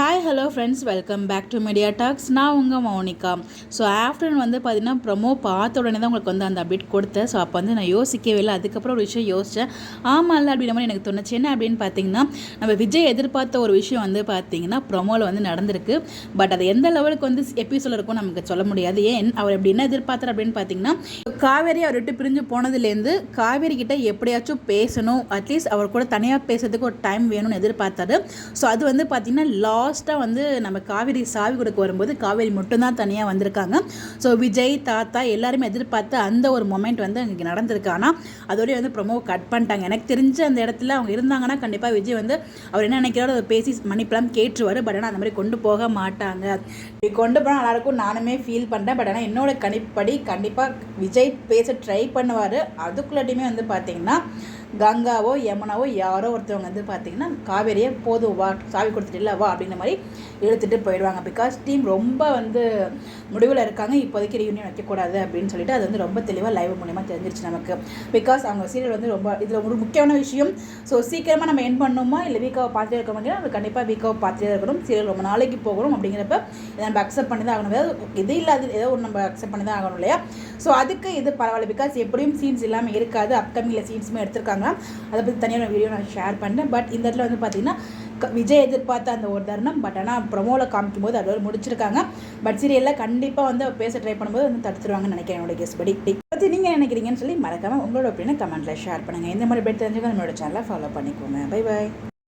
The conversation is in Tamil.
Hi hello friends, welcome back to media talks. நான் உங்கள் மௌனிகா. ஸோ ஆஃப்டர்நூன் வந்து பார்த்திங்கன்னா ப்ரொமோ பார்த்த உடனே தான் உங்களுக்கு வந்து அந்த அப்டேட் கொடுத்தேன். ஸோ அப்போ வந்து நான் யோசிக்கவே இல்லை. அதுக்கப்புறம் ஒரு விஷயம் யோசித்தேன். ஆமாம் இல்லை அப்படின்ற மாதிரி எனக்கு தோணுச்சு. என்ன அப்படின்னு பார்த்தீங்கன்னா, நம்ம விஜய் எதிர்பார்த்த ஒரு விஷயம் வந்து பார்த்திங்கன்னா ப்ரொமோவில் வந்து நடந்திருக்கு. பட் அது எந்த லெவலுக்கு வந்து எபிசோடில் இருக்கும் நமக்கு சொல்ல முடியாது. ஏன் அவர் எப்படி என்ன எதிர்பார்த்தார் அப்படின்னு பார்த்தீங்கன்னா, காவேரி அவர் விட்டு பிரிஞ்சு போனதுலேருந்து காவேரி கிட்ட எப்படியாச்சும் பேசணும், அட்லீஸ்ட் அவர் கூட தனியாக பேசுறதுக்கு ஒரு டைம் வேணும்னு எதிர்பார்த்தாரு. ஸோ அது வந்து பார்த்திங்கன்னா லாஸ்ட்டாக வந்து நம்ம காவேரி சாவி கொடுக்க வரும்போது காவேரி மட்டும்தான் தனியாக வந்திருக்காங்க. ஸோ விஜய் தாத்தா எல்லாருமே எதிர்பார்த்து அந்த ஒரு மொமெண்ட் வந்து அங்கே நடந்திருக்கு. ஆனால் அதோடய வந்து ப்ரொமோ கட் பண்ணிட்டாங்க. எனக்கு தெரிஞ்ச அந்த இடத்துல அவங்க இருந்தாங்கன்னா கண்டிப்பாக விஜய் வந்து அவர் என்ன நினைக்கிறாரோ அதை பேசி மன்னிப்பெல்லாம் கேட்டுருவார். பட் ஆனால் அந்த மாதிரி கொண்டு போக மாட்டாங்க. இப்படி கொண்டு போனால் நல்லாயிருக்கும் நானுமே ஃபீல் பண்ணுறேன். பட் ஆனால் என்னோட கணிப்படி கண்டிப்பாக விஜய் பேச ட்ரை பண்ணுவார். அதுக்குள்ளாட்டியுமே வந்து பார்த்திங்கன்னா கங்காவோ யமுனாவோ யாரோ ஒருத்தவங்க வந்து பார்த்திங்கன்னா காவேரியை போதும் வா, சாவி கொடுத்துட்டு இல்லை வா அப்படின்ற மாதிரி இழுத்துட்டு போயிடுவாங்க. பிகாஸ் டீம் ரொம்ப வந்து முடிவில் இருக்காங்க. இப்போதைக்கு ரியூனியன் வைக்கக்கூடாது அப்படின்னு சொல்லிட்டு அது வந்து ரொம்ப தெளிவாக லைவ் மூலிமா தெரிஞ்சிருச்சு நமக்கு. பிகாஸ் அவங்க சீரியல் வந்து ரொம்ப இதில் ஒரு முக்கியமான விஷயம். ஸோ சீக்கிரமாக நம்ம என் பண்ணணுமா இல்லை வீக்காவை பார்த்துட்டே இருக்கோம். நம்ம கண்டிப்பாக வீக்காவை பார்த்துட்டே இருக்கணும். சீரியல் ரொம்ப நாளைக்கு போகணும். அப்படிங்கிறப்ப இதை நம்ம அக்செப்ட் பண்ணி தான் ஆகணும். ஏதாவது இது இல்லாத ஏதோ ஒன்று நம்ம அக்செப்ட் பண்ணி தான் ஆகணும் இல்லையா? ஸோ அதுக்கு இது பரவாயில்ல. பிகாஸ் எப்படியும் சீன்ஸ் இல்லாமல் இருக்காது. அப்கமிங்கில் சீன்ஸுமே எடுத்திருக்காங்க. அதை பற்றி தனியாக வீடியோ நான் ஷேர் பண்ணேன். பட் இந்த இடத்துல வந்து பார்த்திங்கன்னா விஜய் எதிர்பார்த்த அந்த ஒரு தருணம். பட் ஆனால் ப்ரொமோவில் காமிக்கும் போது அதோட முடிச்சிருக்காங்க. பட் சீரியலில் கண்டிப்பாக வந்து பேச ட்ரை பண்ணும்போது வந்து தடுத்துருவாங்கன்னு நினைக்கிறேன் என்னோட கேஸ் படி. பற்றி நீங்கள் நினைக்கிறீங்கன்னு சொல்லி மறக்காமல் உங்களோட ஒப்பீனியனை கமெண்ட்டில் ஷேர் பண்ணுங்கள். இந்த மாதிரி பெட் தெரிஞ்சுக்க நம்மளோட சேனலை ஃபாலோ பண்ணிக்கோங்க. Bye bye.